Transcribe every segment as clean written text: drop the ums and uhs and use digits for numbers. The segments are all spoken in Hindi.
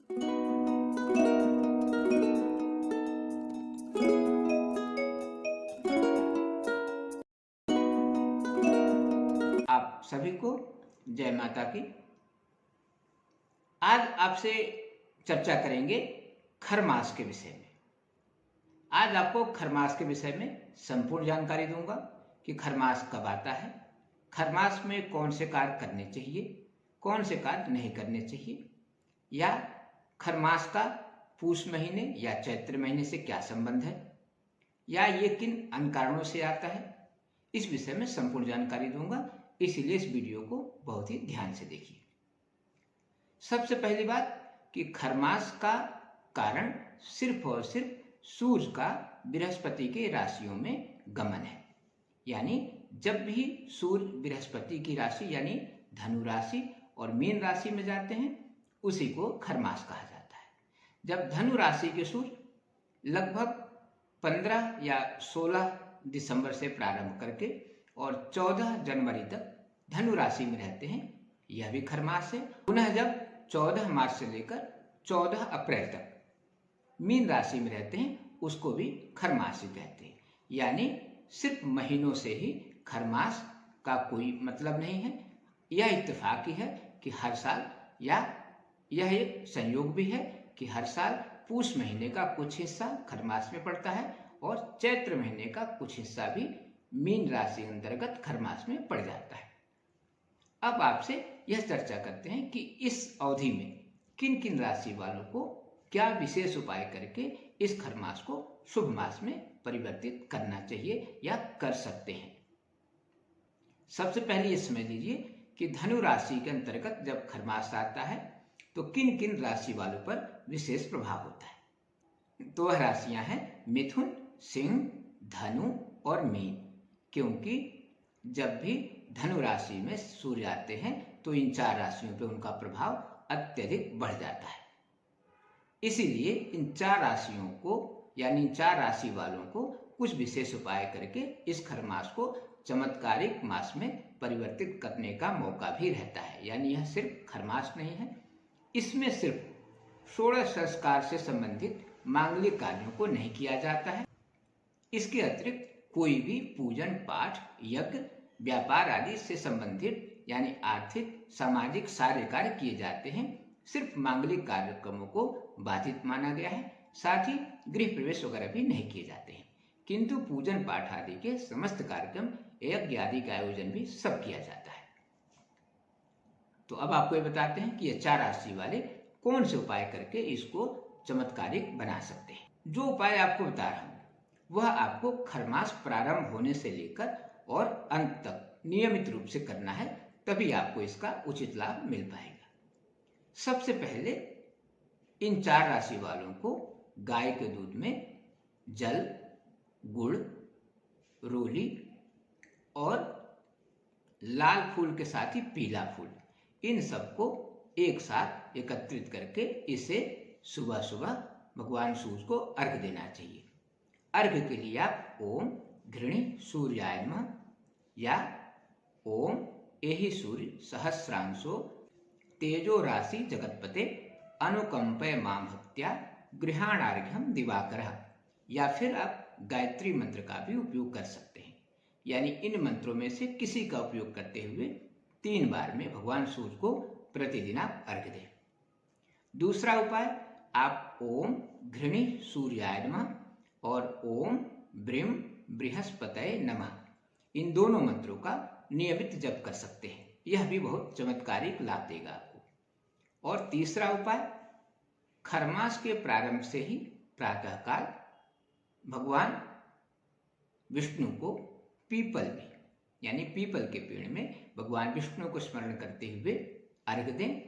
आप सभी को जय माता की। आज आपसे चर्चा करेंगे खरमास के विषय में। आज आपको खरमास के विषय में संपूर्ण जानकारी दूंगा कि खरमास कब आता है, खरमास में कौन से कार्य करने चाहिए, कौन से कार्य नहीं करने चाहिए, या खरमास का पूष महीने या चैत्र महीने से क्या संबंध है, या ये किन अन्य कारणों से आता है। इस विषय में संपूर्ण जानकारी दूंगा, इसीलिए इस वीडियो को बहुत ही ध्यान से देखिए। सबसे पहली बात कि खरमास का कारण सिर्फ और सिर्फ सूर्य का बृहस्पति के राशियों में गमन है। यानी जब भी सूर्य बृहस्पति की राशि यानी धनु राशि और मीन राशि में जाते हैं, उसी को खरमास कहा जाता है। जब धनु राशि के सूर्य लगभग 15 या 16 दिसंबर से प्रारंभ करके और 14 जनवरी तक धनु राशि में रहते हैं, यह भी खरमास है। पुनः जब 14 मार्च से लेकर 14 अप्रैल तक मीन राशि में रहते हैं, उसको भी खरमास ही कहते हैं। यानी सिर्फ महीनों से ही खरमास का कोई मतलब नहीं है। यह इत्तेफाकी है कि हर साल, या यह एक संयोग भी है कि हर साल पूष महीने का कुछ हिस्सा खरमास में पड़ता है और चैत्र महीने का कुछ हिस्सा भी मीन राशि अंतर्गत खरमास में पड़ जाता है। अब आपसे यह चर्चा करते हैं कि इस अवधि में किन किन राशि वालों को क्या विशेष उपाय करके इस खरमास को शुभ मास में परिवर्तित करना चाहिए या कर सकते हैं। सबसे पहले ये समझ लीजिए कि धनु राशि के अंतर्गत जब खरमास आता है तो किन किन राशि वालों पर विशेष प्रभाव होता है। तो वह राशियां हैं मिथुन, सिंह, धनु और मीन। क्योंकि जब भी धनु राशि में सूर्य आते हैं तो इन 4 राशियों पर उनका प्रभाव अत्यधिक बढ़ जाता है। इसीलिए इन 4 राशियों को यानी इन 4 राशि वालों को कुछ विशेष उपाय करके इस खरमास को चमत्कारिक मास में परिवर्तित करने का मौका भी रहता है। यानी यह सिर्फ खरमास नहीं है, इसमें सिर्फ 16 संस्कार से संबंधित मांगलिक कार्यों को नहीं किया जाता है। इसके अतिरिक्त कोई भी पूजन पाठ, यज्ञ, व्यापार आदि से संबंधित यानी आर्थिक, सामाजिक सारे कार्य किए जाते हैं। सिर्फ मांगलिक कार्यक्रमों को बाधित माना गया है। साथ ही गृह प्रवेश वगैरह भी नहीं किए जाते हैं, किंतु पूजन पाठ आदि के समस्त कार्यक्रम, यज्ञ आदि का आयोजन भी सब किया जाता है। तो अब आपको ये बताते हैं कि ये 4 राशि वाले कौन से उपाय करके इसको चमत्कारिक बना सकते हैं। जो उपाय आपको बता रहा हूं वह आपको खरमास प्रारंभ होने से लेकर और अंत तक नियमित रूप से करना है, तभी आपको इसका उचित लाभ मिल पाएगा। सबसे पहले इन 4 राशि वालों को गाय के दूध में जल, गुड़, रोली और लाल फूल के साथ ही पीला फूल, इन सबको एक साथ एकत्रित करके इसे सुबह सुबह भगवान सूर्य को अर्घ्य देना चाहिए। अर्घ्य के लिए आप ओम घृणी सूर्याय नमः या ओम एहि सूर्य सहस्रांशो तेजो राशि जगतपते अनुकंपय माम भक्त्या गृहाणार्घ्यम दिवाकरः, या फिर आप गायत्री मंत्र का भी उपयोग कर सकते हैं। यानी इन मंत्रों में से किसी का उपयोग करते हुए 3 बार में भगवान सूर्य को प्रतिदिन आप अर्घ्य दें। दूसरा उपाय, आप ओम घृणी सूर्याय नमः और ओम ब्रीम बृहस्पतये नमः, इन दोनों मंत्रों का नियमित जप कर सकते हैं। यह भी बहुत चमत्कारिक लाभ देगा आपको। और तीसरा उपाय, खरमास के प्रारंभ से ही प्रातःकाल भगवान विष्णु को पीपल में यानी पीपल के पेड़ में भगवान विष्णु को स्मरण करते हुए अर्घ्य दें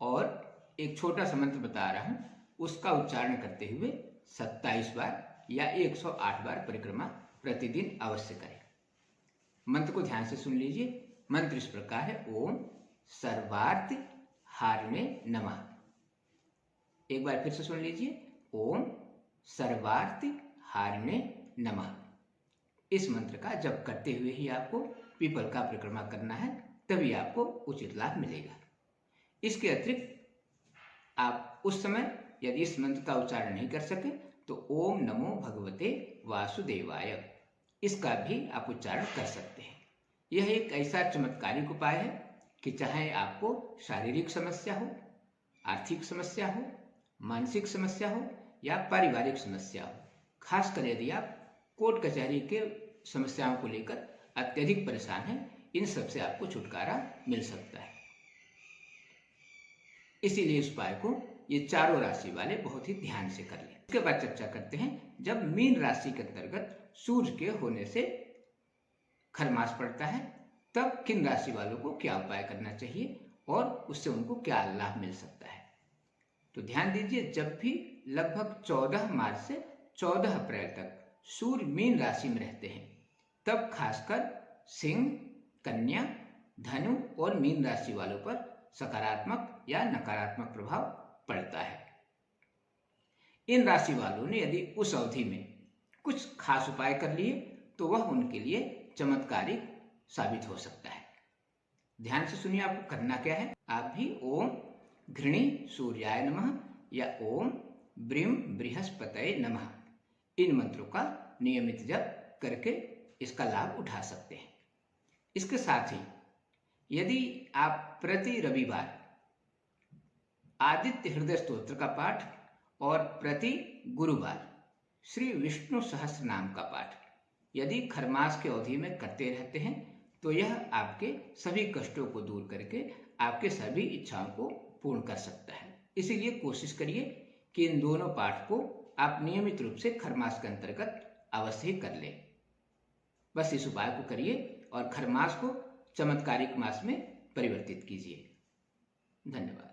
और एक छोटा सा मंत्र बता रहा हूं, उसका उच्चारण करते हुए 27 बार या 108 बार परिक्रमा प्रतिदिन अवश्य करें। मंत्र को ध्यान से सुन लीजिए। मंत्र इस प्रकार है, ओम सर्वार्थ हारिणे नमः। एक बार फिर से सुन लीजिए, ओम सर्वार्थ हारिणे नमः। इस मंत्र का जप करते हुए ही आपको पीपल का परिक्रमा करना है, तभी आपको उचित लाभ मिलेगा। इसके अतिरिक्त आप उस समय यदि इस मंत्र का उच्चारण नहीं कर सके तो ओम नमो भगवते वासुदेवाय इसका भी आप उच्चारण कर सकते हैं। यह एक ऐसा चमत्कारिक उपाय है कि चाहे आपको शारीरिक समस्या हो, आर्थिक समस्या हो, मानसिक समस्या हो या पारिवारिक समस्या हो, खासकर यदि आप कोर्ट कचहरी के समस्याओं को लेकर अत्यधिक परेशान हैं, इन सब से आपको छुटकारा मिल सकता है। इसीलिए इस उपाय को ये चारों राशि वाले बहुत ही ध्यान से कर लें। इसके बाद चर्चा करते हैं, जब मीन राशि के अंतर्गत सूर्य के होने से खरमास पड़ता है तब किन राशि वालों को क्या उपाय करना चाहिए और उससे उनको क्या लाभ मिल सकता है। तो ध्यान दीजिए, जब भी लगभग 14 मार्च से 14 अप्रैल तक सूर्य मीन राशि में रहते हैं तब खासकर सिंह, कन्या, धनु और मीन राशि वालों पर सकारात्मक या नकारात्मक प्रभाव पड़ता है। इन राशि वालों ने यदि उस अवधि में कुछ खास उपाय कर लिए तो वह उनके लिए चमत्कारिक साबित हो सकता है। ध्यान से सुनिए, आपको करना क्या है। आप भी ओम घृणी सूर्याय नमः या ओम ब्रीम बृहस्पतये नमः इन मंत्रों का नियमित जप करके इसका लाभ उठा सकते हैं। इसके साथ ही यदि आप प्रति रविवार आदित्य हृदय स्तोत्र का पाठ और प्रति गुरुवार श्री विष्णु सहस्त्र नाम का पाठ यदि खरमास के अवधि में करते रहते हैं तो यह आपके सभी कष्टों को दूर करके आपके सभी इच्छाओं को पूर्ण कर सकता है। इसीलिए कोशिश करिए कि इन दोनों पाठ को आप नियमित रूप से खरमास के अंतर्गत अवश्य ही कर लें। बस इस उपाय को करिए और खरमास को चमत्कारिक मास में परिवर्तित कीजिए। धन्यवाद।